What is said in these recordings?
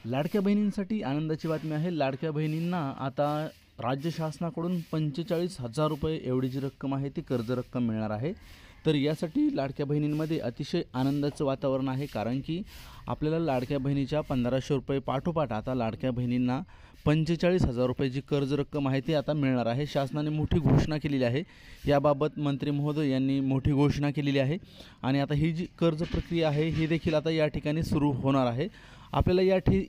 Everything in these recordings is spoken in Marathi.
लाडक्या बहिणींसाठी आनंदाची बातमी आहे। लाडक्या बहिणींना आता राज्य शासनाकडून 45,000 रुपये एवढी जी रक्कम आहे ती कर्ज रक्कम मिळणार आहे। तर यासाठी लाडक्या बहिणींमध्ये अतिशय आनंदाचं वातावरण आहे, कारण की आपल्याला लाडक्या बहिणीच्या 1,500 रुपये पाठोपाठ आता लाडक्या बहिणींना 45,000 रुपये जी कर्ज रक्कम आहे ती आता मिळणार आहे। शासनाने मोठी घोषणा केलेली आहे। याबाबत मंत्री महोदय यांनी मोठी घोषणा केलेली आहे आणि आता ही जी कर्ज प्रक्रिया आहे ही देखील आता या ठिकाणी सुरू होणार आहे। आपल्याला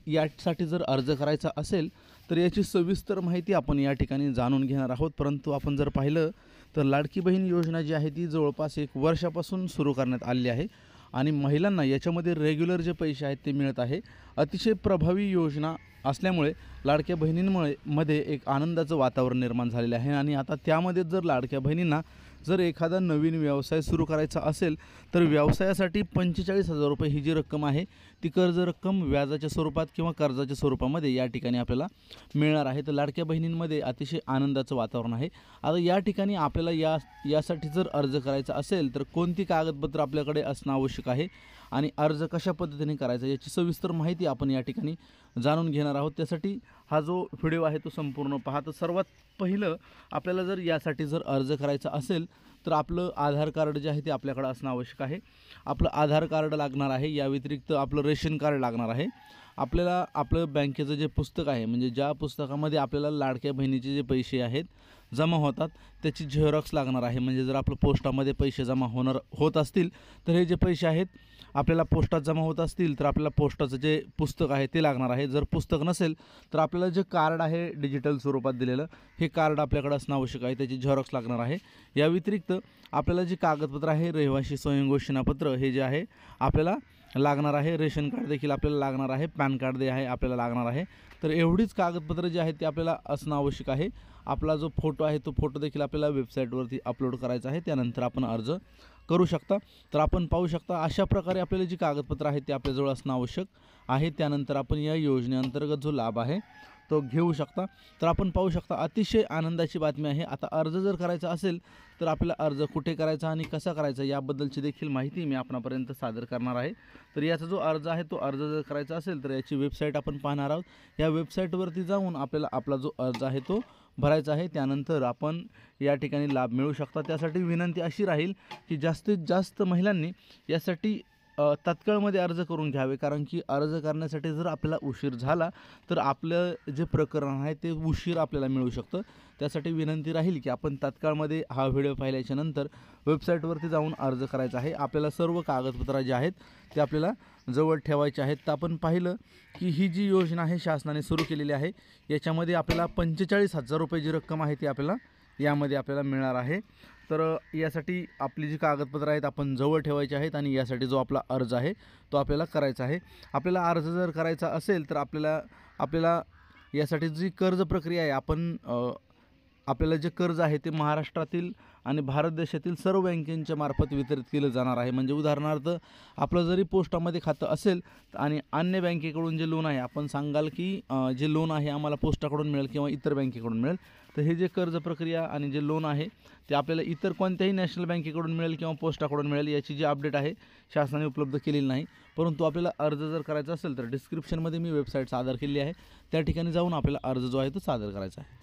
यासाठी जर अर्ज करायचा असेल तर याची सविस्तर माहिती आपण या ठिकाणी जाणून घेणार आहोत। परंतु आपण जर पाहिलं तर लाडकी बहीण योजना जी आहे ती जवळपास 1 वर्षापासून सुरू करण्यात आलेली आहे आणि महिलांना याच्यामध्ये रेग्युलर जे पैसे आहेत ते मिळत आहे। अतिशय प्रभावी योजना असल्यामुळे लाडक्या बहिणींमध्ये एक आनंदाचं वातावरण निर्माण झालेलं आहे आणि आता त्यामध्ये जर लाडक्या बहिणींना जर एखादा नवीन व्यवसाय सुरू करायचा असेल तर व्यवसायासाठी 45,000 रुपये ही जी रक्कम आहे ती कर्ज रक्कम व्याजाच्या स्वरूपात किंवा कर्जाच्या स्वरूपामध्ये या ठिकाणी आपल्याला मिळणार आहे। तर लाडक्या बहिणींमध्ये अतिशय आनंदाचं वातावरण आहे। आता या ठिकाणी आपल्याला यासाठी जर अर्ज करायचा असेल तर कोणती कागदपत्र आपल्याकडे असणं आवश्यक आहे आणि अर्ज कशा पद्धतीने करायचा याची सविस्तर माहिती आपण या ठिकाणी जाणून घेणार आहोत। त्यासाठी हा जो व्हिडिओ आहे तो संपूर्ण पहा। तर सर्वात पहिलं आपल्याला जर यासाठी जर अर्ज करायचा असेल तर आपलं आधार कार्ड जे आहे ते आपल्याकडे असणं आवश्यक आहे। आपलं आधार कार्ड लागणार आहे। या व्यतिरिक्त आपलं रेशन कार्ड लागणार आहे। आपल्याला आपलं बँकेचं जे पुस्तक आहे, म्हणजे ज्या पुस्तकामध्ये आपल्याला लाडक्या बहिणीचे जे पैसे आहेत जमा होतात त्याची झेरॉक्स लागणार आहे। म्हणजे जर आपलं पोस्टामध्ये पैसे जमा होत असतील तर हे जे पैसे आहेत आपल्याला पोस्टात जमा होत असतील तर आपल्याला पोस्टाचं जे पुस्तक आहे ते लागणार आहे। जर पुस्तक नसेल तर आपल्याला जे कार्ड आहे डिजिटल स्वरूपात दिलेलं हे कार्ड आपल्याकडे असणं आवश्यक आहे, त्याची झेरॉक्स लागणार आहे। या व्यतिरिक्त आपल्याला जे कागदपत्र आहे रहिवासी स्वयंघोषणापत्र हे जे आहे आपल्याला लागणार आहे। रेशन कार्ड देखील आपल्याला लागणार आहे। पॅन कार्ड जे आहे आपल्याला लागणार आहे। तर एवढीच कागदपत्र जे आहेत ते आपल्याला असणं आवश्यक आहे। आपला जो फोटो आहे तो फोटो देखील आपल्याला वेबसाईटवरती अपलोड करायचा आहे, त्यानंतर आपण अर्ज करू शकता। तर आपण पाहू शकता अशा प्रकारे आपल्याला जी कागदपत्र आहेत ते आपल्याजवळ असणं आवश्यक आहे। त्यानंतर आपण या योजनेअंतर्गत जो लाभ आहे तो घेऊ शकता। तर आपण पाहू शकता अतिशय आनंदाची बातमी आहे। आता अर्ज जर करायचा असेल तर आपल्याला अर्ज कुठे करायचा आणि कसा करायचा याबद्दलची देखील माहिती मी आपणापर्यंत सादर करणार आहे। तर याचा जो अर्ज आहे तो अर्ज जर करायचा असेल तर याची वेबसाईट आपण पाहणार आहोत। या वेबसाईटवरती जाऊन आपल्याला आपला जो अर्ज आहे तो भरायचा आहे, त्यानंतर आपण या ठिकाणी लाभ मिळू शकता। त्यासाठी विनंती अशी राहील की जास्तीत जास्त महिलांनी यासाठी तात्काळमध्ये अर्ज करून घ्यावे, कारण की अर्ज करण्यासाठी जर आपल्याला उशीर झाला तर आपलं जे प्रकरण आहे ते उशीर आपल्याला मिळू शकतं। त्यासाठी विनंती राहील की आपण तात्काळमध्ये हा व्हिडिओ पाहिल्याच्या नंतर वेबसाईटवरती जाऊन अर्ज करायचा आहे। आपल्याला सर्व कागदपत्र जे आहेत ते आपल्याला जवळ ठेवायचे आहेत। तर आपण पाहिलं की ही जी योजना आहे शासनाने सुरू केलेली आहे याच्यामध्ये आपल्याला 45,000 रुपये जी रक्कम आहे ती यामध्ये आपल्याला मिळणार आहे। तर यासाठी आपली जी कागदपत्र आहेत आपण जवळ ठेवायची आहेत आणि यासाठी जो आपला अर्ज आहे तो आपल्याला करायचा आहे। आपल्याला अर्ज जर करायचा असेल तर आपल्याला यासाठी जी कर्ज प्रक्रिया आहे आपल्याला जे कर्ज आहे ते महाराष्ट्रातील आणि भारत देशातील सर्व बँकेच्या मार्फत वितरित केलं जाणार आहे। म्हणजे उदाहरणार्थ आपलं जरी पोस्टामध्ये खातं असेल आणि अन्य बँकेकडून जे लोन आहे आपण सांगाल की जे लोन आहे आम्हाला पोस्टाकडून मिळेल किंवा इतर बँकेकडून मिळेल, तर हे जे कर्ज प्रक्रिया आणि जे लोन आहे ते आपल्याला इतर कोणत्याही नॅशनल बँकेकडून मिळेल किंवा पोस्टाकडून मिळेल याची जी अपडेट आहे शासनाने उपलब्ध केलेली नाही। परंतु आपल्याला अर्ज जर करायचा असेल तर डिस्क्रिप्शनमध्ये मी वेबसाईट सादर केली आहे, त्या ठिकाणी जाऊन आपल्याला अर्ज जो आहे तो सादर करायचा आहे।